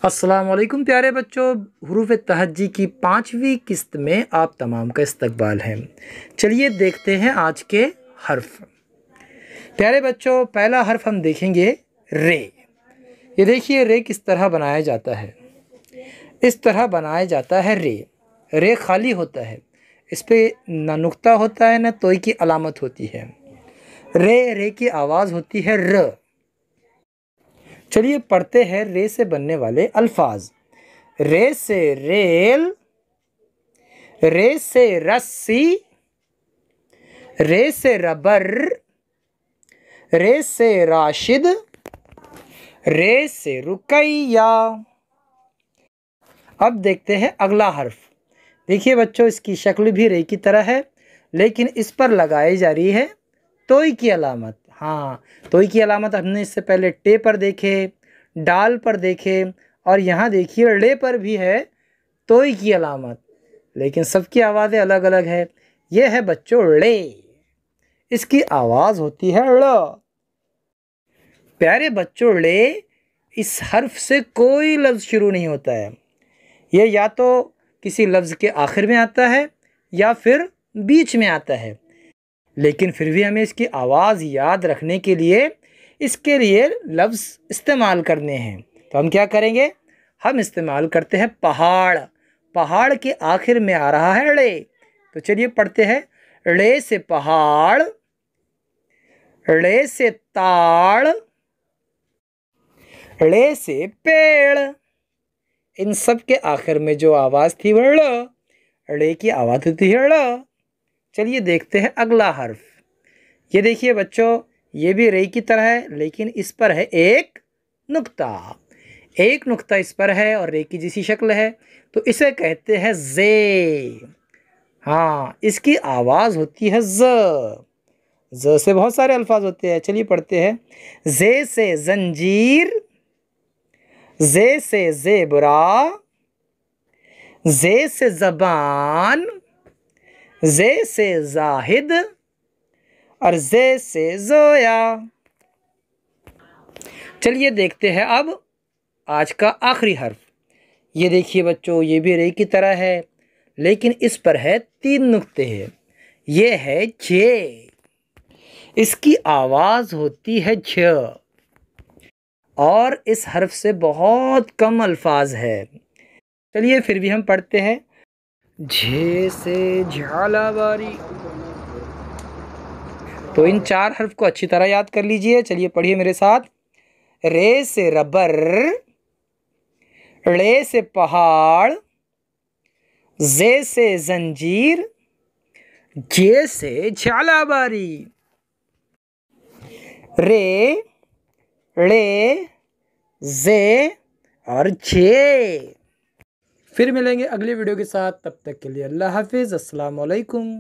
अस्सलाम वालेकुम प्यारे बच्चों, हुरूफ तहज्जी की 5वीं किस्त में आप तमाम का इस्तकबाल है। चलिए देखते हैं आज के हर्फ। प्यारे बच्चों, पहला हर्फ हम देखेंगे रे। ये देखिए रे किस तरह बनाया जाता है। इस तरह बनाया जाता है रे। रे खाली होता है, इस पर ना नुक्ता होता है ना तोई की अलामत होती है। रे की आवाज़ होती है र। चलिए पढ़ते हैं रे से बनने वाले अल्फाज। रे से रेल, रे से रस्सी, रे से रबर, रे से राशिद, रे से रुकैया। अब देखते हैं अगला हर्फ। देखिए बच्चों, इसकी शक्ल भी रे की तरह है, लेकिन इस पर लगाई जा रही है तोई की अलामत। हाँ, तोई की अलामत हमने इससे पहले टे पर देखे, डाल पर देखे, और यहाँ देखिए ले पर भी है तोई की अलामत, लेकिन सबकी आवाज़ें अलग अलग है। ये है बच्चों ले, इसकी आवाज़ होती है ड़। प्यारे बच्चों, ले इस हर्फ से कोई लफ्ज़ शुरू नहीं होता है। ये या तो किसी लफ्ज़ के आखिर में आता है या फिर बीच में आता है, लेकिन फिर भी हमें इसकी आवाज़ याद रखने के लिए इसके लिए लफ्ज़ इस्तेमाल करने हैं। तो हम क्या करेंगे, हम इस्तेमाल करते हैं पहाड़। पहाड़ के आखिर में आ रहा है ड़े, तो चलिए पढ़ते हैं। ड़े से पहाड़, ड़े से ताड़, ड़े से पेड़। इन सब के आखिर में जो आवाज़ थी वह ड़े की आवाज़ होती है ड़। चलिए देखते हैं अगला हर्फ। ये देखिए बच्चों, ये भी रे की तरह है, लेकिन इस पर है एक नुक्ता। एक नुक्ता इस पर है और रे की जैसी शक्ल है, तो इसे कहते हैं जे। हाँ, इसकी आवाज़ होती है ज से बहुत सारे अल्फाज होते हैं। चलिए पढ़ते हैं। जे से जंजीर, जे से ज़ेबरा, जे से ज़बान, जे से जाहिद, और जे से जोया। चलिए देखते हैं अब आज का आखिरी हर्फ। ये देखिए बच्चों, ये भी रे की तरह है, लेकिन इस पर है 3 नुक्ते हैं। ये है जे, इसकी आवाज़ होती है झ, और इस हर्फ से बहुत कम अल्फाज है। चलिए फिर भी हम पढ़ते हैं। झे से झालावारी। तो इन 4 हर्फ को अच्छी तरह याद कर लीजिए। चलिए पढ़िए मेरे साथ। रे से रबर, ड़े से पहाड़, जे से जंजीर, जे से झालावारी। रे, ड़े, जे और जे। फिर मिलेंगे अगली वीडियो के साथ, तब तक के लिए अल्लाह हाफिज़। अस्सलाम वालेकुम।